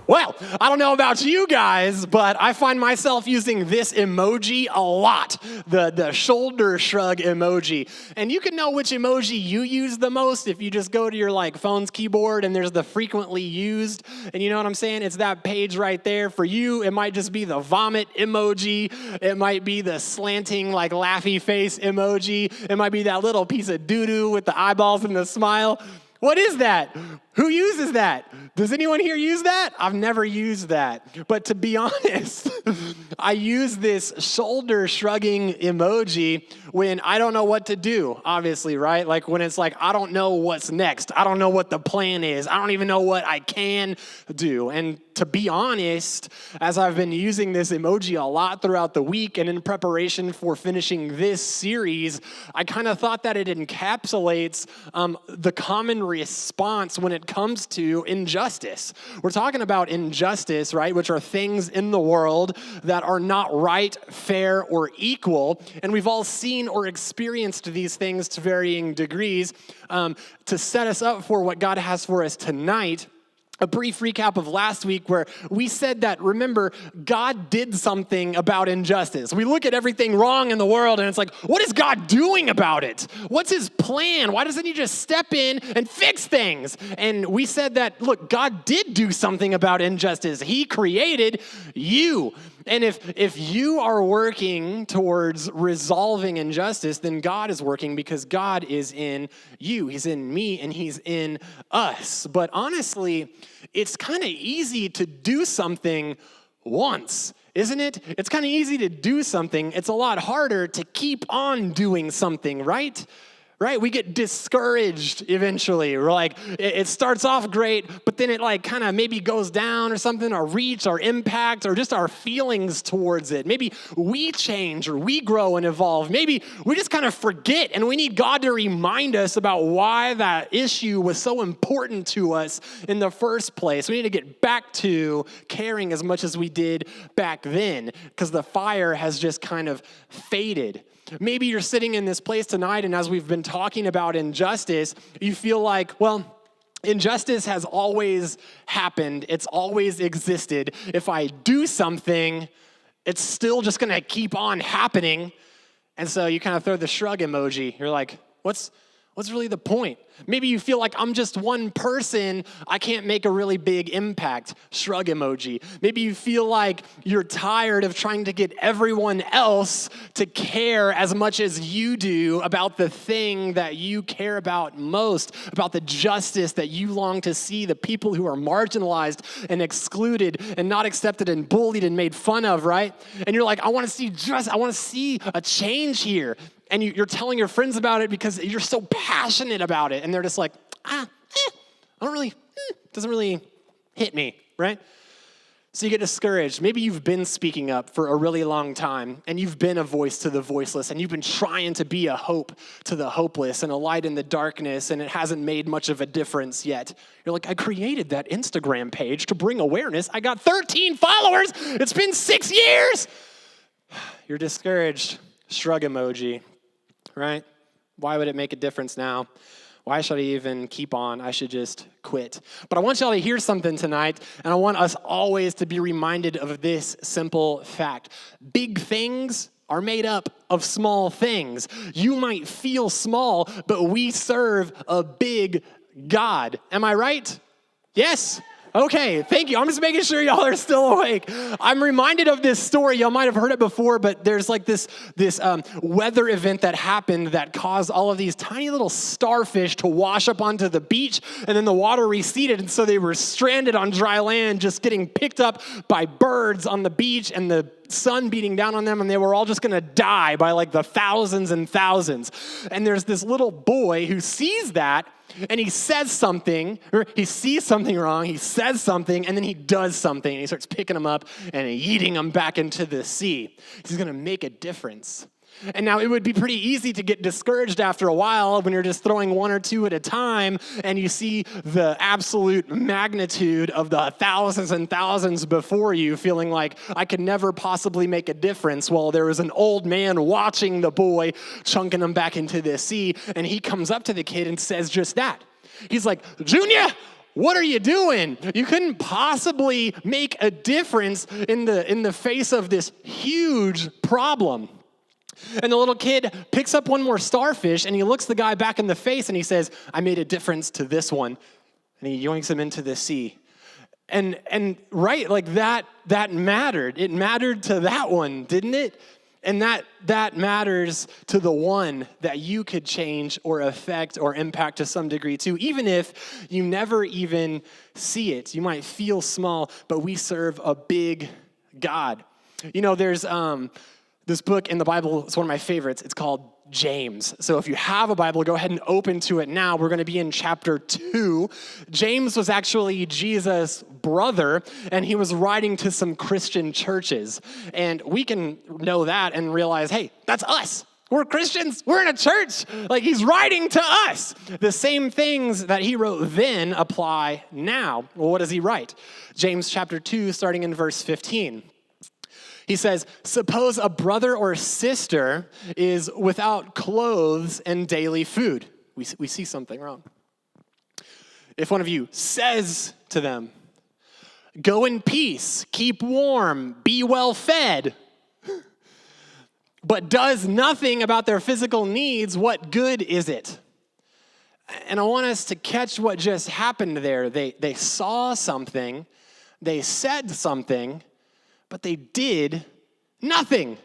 Well, I don't know about you guys, but I find myself using this emoji a lot, the shoulder shrug emoji. And you can know which emoji you use the most if you just go to your phone's keyboard and there's the frequently used. And you know what I'm saying? It's that page right there. For you, it might just be the vomit emoji. It might be the slanting laughy face emoji. It might be that little piece of doo-doo with the eyeballs and the smile. What is that? Who uses that? Does anyone here use that? I've never used that. But to be honest, I use this shoulder shrugging emoji when I don't know what to do, obviously, right? When it's I don't know what's next. I don't know what the plan is. I don't even know what I can do. And to be honest, as I've been using this emoji a lot throughout the week and in preparation for finishing this series, I kind of thought that it encapsulates the common response when it comes to injustice. We're talking about injustice, right? Which are things in the world that are not right, fair, or equal. And we've all seen or experienced these things to varying degrees. To set us up for what God has for us tonight, a brief recap of last week where we said that, remember, God did something about injustice. We look at everything wrong in the world and it's what is God doing about it? What's his plan? Why doesn't he just step in and fix things? And we said that, look, God did do something about injustice. He created you. And if you are working towards resolving injustice, then God is working because God is in you. He's in me and he's in us. But honestly, it's kind of easy to do something once, isn't it? It's kind of easy to do something. It's a lot harder to keep on doing something, right? Right? We get discouraged eventually. We're it starts off great, but then it kind of maybe goes down or something, our reach, our impact, or just our feelings towards it. Maybe we change or we grow and evolve. Maybe we just kind of forget and we need God to remind us about why that issue was so important to us in the first place. We need to get back to caring as much as we did back then because the fire has just kind of faded. Maybe you're sitting in this place tonight, and as we've been talking about injustice, you feel injustice has always happened. It's always existed. If I do something, it's still just going to keep on happening. And so you kind of throw the shrug emoji. You're what's really the point? Maybe you feel I'm just one person. I can't make a really big impact. Shrug emoji. Maybe you feel you're tired of trying to get everyone else to care as much as you do about the thing that you care about most, about the justice that you long to see, the people who are marginalized and excluded and not accepted and bullied and made fun of, right? And you're I want to see a change here. And you're telling your friends about it because you're so passionate about it. And they're just I don't really, doesn't really hit me, right? So you get discouraged. Maybe you've been speaking up for a really long time and you've been a voice to the voiceless and you've been trying to be a hope to the hopeless and a light in the darkness and it hasn't made much of a difference yet. You're I created that Instagram page to bring awareness. I got 13 followers. It's been 6 years. You're discouraged. Shrug emoji. Right? Why would it make a difference now? Why should I even keep on? I should just quit. But I want y'all to hear something tonight, and I want us always to be reminded of this simple fact. Big things are made up of small things. You might feel small, but we serve a big God. Am I right? Yes? Okay, thank you. I'm just making sure y'all are still awake. I'm reminded of this story. Y'all might have heard it before, but there's this weather event that happened that caused all of these tiny little starfish to wash up onto the beach, and then the water receded, and so they were stranded on dry land, just getting picked up by birds on the beach, and the sun beating down on them, and they were all just going to die by the thousands and thousands. And there's this little boy who sees that, and he says something, or he sees something wrong, he says something, and then he does something, and he starts picking them up and eating them back into the sea. He's going to make a difference. And now it would be pretty easy to get discouraged after a while when you're just throwing one or two at a time and you see the absolute magnitude of the thousands and thousands before you, feeling I could never possibly make a difference. Well, there was an old man watching the boy chunking him back into the sea, and he comes up to the kid and says just that. He's Junior, what are you doing? You couldn't possibly make a difference in the face of this huge problem. And the little kid picks up one more starfish, and he looks the guy back in the face, and he says, I made a difference to this one. And he yoinks him into the sea. And right, like that mattered. It mattered to that one, didn't it? And that matters to the one that you could change or affect or impact to some degree too, even if you never even see it. You might feel small, but we serve a big God. You know, there's this book in the Bible, it's one of my favorites. It's called James. So if you have a Bible, go ahead and open to it now. We're going to be in chapter 2. James was actually Jesus' brother, and he was writing to some Christian churches. And we can know that and realize, hey, that's us. We're Christians. We're in a church. Like, he's writing to us. The same things that he wrote then apply now. Well, what does he write? James chapter 2, starting in verse 15. He says, suppose a brother or sister is without clothes and daily food. We see something wrong. If one of you says to them, go in peace, keep warm, be well fed, but does nothing about their physical needs, what good is it? And I want us to catch what just happened there. They saw something, they said something, but they did nothing.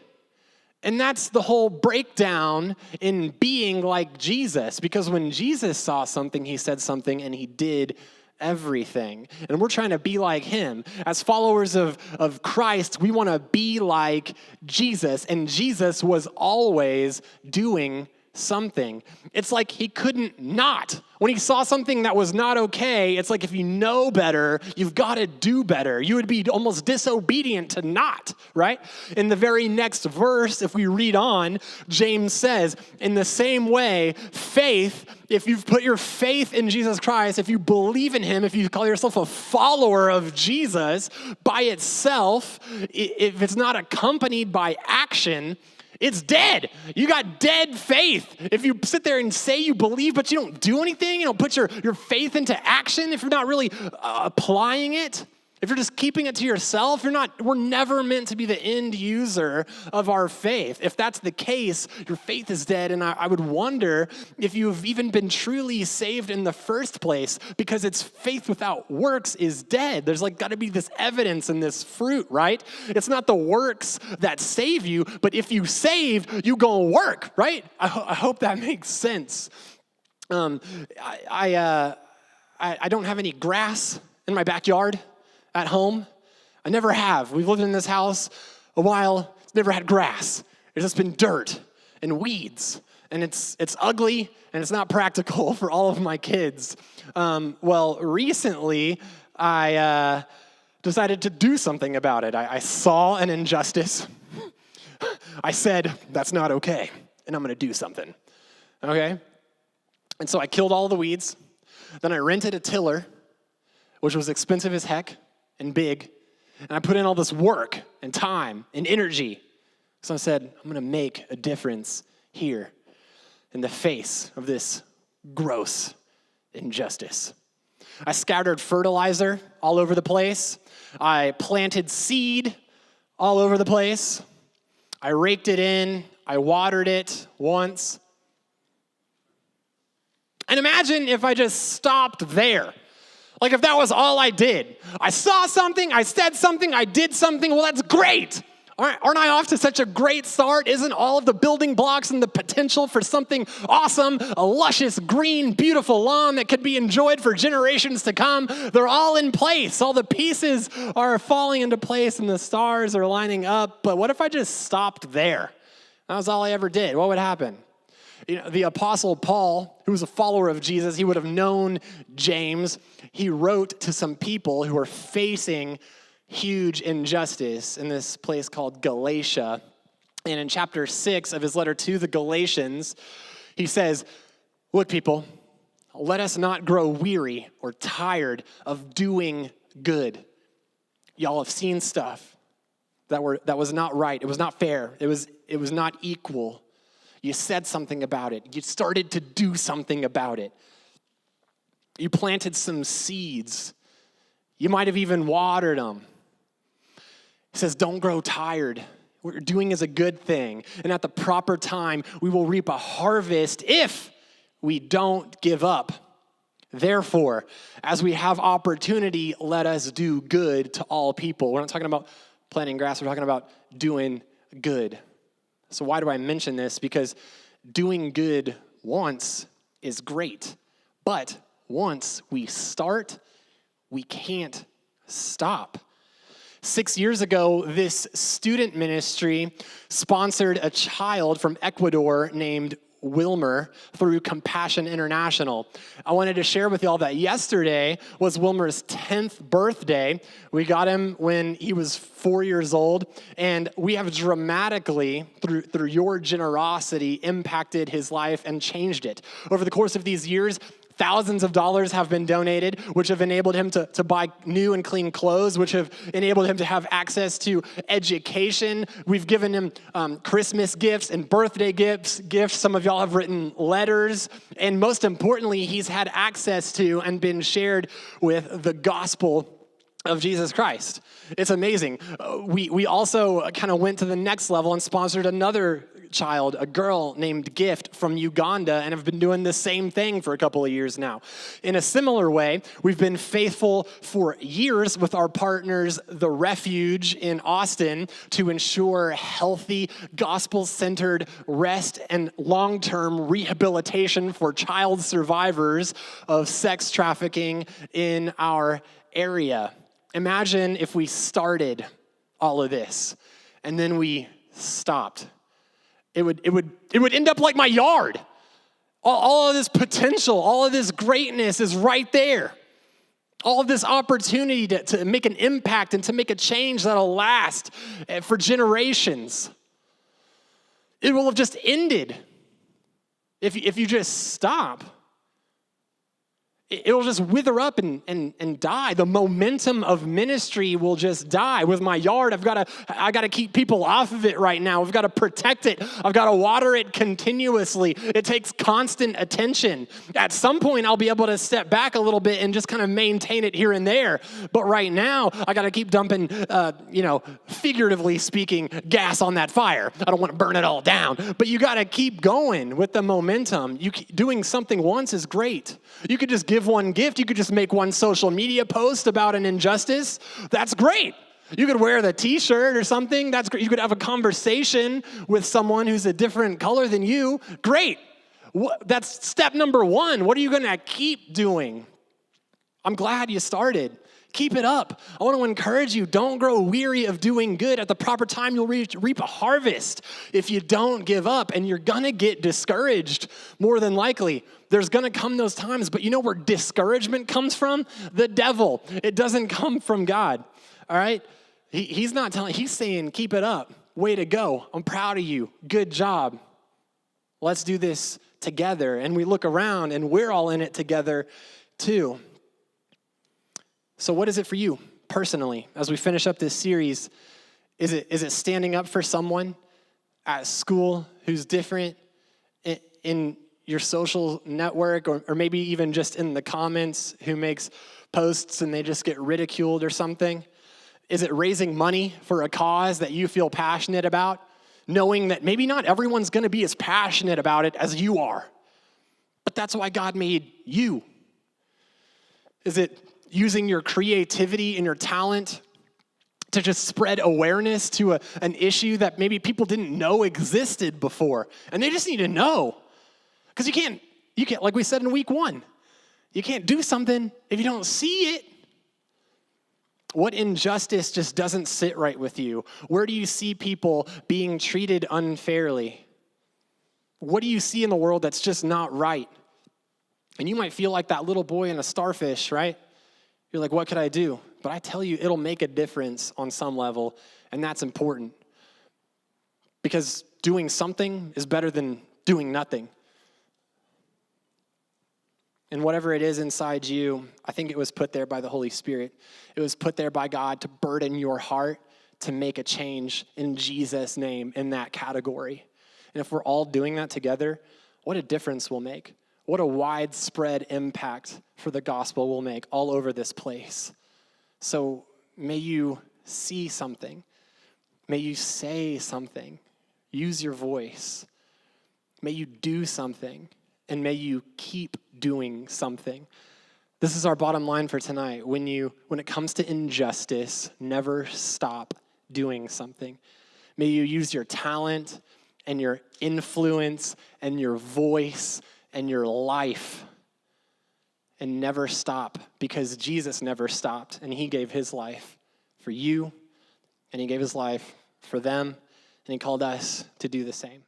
And that's the whole breakdown in being like Jesus. Because when Jesus saw something, he said something, and he did everything. And we're trying to be like him. As followers of Christ, we want to be like Jesus. And Jesus was always doing something. It's like he couldn't not. When he saw something that was not okay, it's like if you know better, you've got to do better. You would be almost disobedient to not, right? In the very next verse, if we read on, James says, in the same way, faith, if you've put your faith in Jesus Christ, if you believe in him, if you call yourself a follower of Jesus, by itself, if it's not accompanied by action, it's dead. You got dead faith. If you sit there and say you believe, but you don't do anything, you don't put your faith into action, if you're not really applying it, if you're just keeping it to yourself, we're never meant to be the end user of our faith. If that's the case, your faith is dead. And I would wonder if you've even been truly saved in the first place, because it's faith without works is dead. There's got to be this evidence and this fruit, right? It's not the works that save you, but if you saved, you gonna work, right? I hope that makes sense. I don't have any grass in my backyard at home. I never have. We've lived in this house a while. It's never had grass. It's just been dirt and weeds. And it's ugly, and it's not practical for all of my kids. Well, recently, I decided to do something about it. I saw an injustice. I said, that's not okay, and I'm going to do something. Okay? And so I killed all the weeds. Then I rented a tiller, which was expensive as heck and big, and I put in all this work and time and energy. So I said, I'm going to make a difference here in the face of this gross injustice. I scattered fertilizer all over the place. I planted seed all over the place. I raked it in. I watered it once. And imagine if I just stopped there. Like if that was all I did. I saw something, I said something, I did something. Well, that's great. Aren't I off to such a great start? Isn't all of the building blocks and the potential for something awesome, a luscious, green, beautiful lawn that could be enjoyed for generations to come? They're all in place. All the pieces are falling into place and the stars are lining up. But what if I just stopped there? That was all I ever did. What would happen? You know, the Apostle Paul, who was a follower of Jesus, he would have known James. He wrote to some people who were facing huge injustice in this place called Galatia. And in chapter 6 of his letter to the Galatians, he says, look, people, let us not grow weary or tired of doing good. Y'all have seen stuff that was not right. It was not fair. It was not equal. You said something about it. You started to do something about it. You planted some seeds. You might have even watered them. He says, don't grow tired. What you're doing is a good thing. And at the proper time, we will reap a harvest if we don't give up. Therefore, as we have opportunity, let us do good to all people. We're not talking about planting grass. We're talking about doing good. So why do I mention this? Because doing good once is great. But once we start, we can't stop. 6 years ago, this student ministry sponsored a child from Ecuador named Wilmer through Compassion International. I wanted to share with y'all that yesterday was Wilmer's 10th birthday. We got him when he was 4 years old, and we have dramatically, through your generosity, impacted his life and changed it. Over the course of these years, thousands of dollars have been donated, which have enabled him to buy new and clean clothes, which have enabled him to have access to education. We've given him Christmas gifts and birthday gifts. Some of y'all have written letters. And most importantly, he's had access to and been shared with the gospel of Jesus Christ. It's amazing. We also kind of went to the next level and sponsored another child, a girl named Gift from Uganda, and have been doing the same thing for a couple of years now. In a similar way, we've been faithful for years with our partners, The Refuge in Austin, to ensure healthy, gospel-centered rest and long-term rehabilitation for child survivors of sex trafficking in our area. Imagine if we started all of this and then we stopped. It would end up like my yard. All of this potential, all of this greatness is right there. All of this opportunity to make an impact and to make a change that'll last for generations. It will have just ended if you just stop. It'll just wither up and die. The momentum of ministry will just die. With my yard, I gotta keep people off of it right now. I've got to protect it. I've got to water it continuously. It takes constant attention. At some point, I'll be able to step back a little bit and just kind of maintain it here and there. But right now, I got to keep dumping, figuratively speaking, gas on that fire. I don't want to burn it all down. But you got to keep going with the momentum. Doing something once is great. You could just give one gift. You could just make one social media post about an injustice. That's great. You could wear the t-shirt or something. That's great. You could have a conversation with someone who's a different color than you. Great. That's step number one. What are you going to keep doing? I'm glad you started. Keep it up. I want to encourage you, don't grow weary of doing good. At the proper time, you'll reap a harvest if you don't give up, and you're going to get discouraged more than likely. There's going to come those times, but you know where discouragement comes from? The devil. It doesn't come from God, all right? He's saying, keep it up. Way to go. I'm proud of you. Good job. Let's do this together. And we look around, and we're all in it together too. So what is it for you personally as we finish up this series? Is it standing up for someone at school who's different in your social network or maybe even just in the comments who makes posts and they just get ridiculed or something? Is it raising money for a cause that you feel passionate about, knowing that maybe not everyone's going to be as passionate about it as you are, but that's why God made you? Is it using your creativity and your talent to just spread awareness to an issue that maybe people didn't know existed before? And they just need to know. Because you can't, like we said in week 1, you can't do something if you don't see it. What injustice just doesn't sit right with you? Where do you see people being treated unfairly? What do you see in the world that's just not right? And you might feel like that little boy in a starfish, right? You're like, what could I do? But I tell you, it'll make a difference on some level, and that's important. Because doing something is better than doing nothing. And whatever it is inside you, I think it was put there by the Holy Spirit. It was put there by God to burden your heart to make a change in Jesus' name in that category. And if we're all doing that together, what a difference we'll make. What a widespread impact for the gospel will make all over this place. So may you see something. May you say something. Use your voice. May you do something. And may you keep doing something. This is our bottom line for tonight. When it comes to injustice, never stop doing something. May you use your talent and your influence and your voice and your life and never stop, because Jesus never stopped, and he gave his life for you, and he gave his life for them, and he called us to do the same.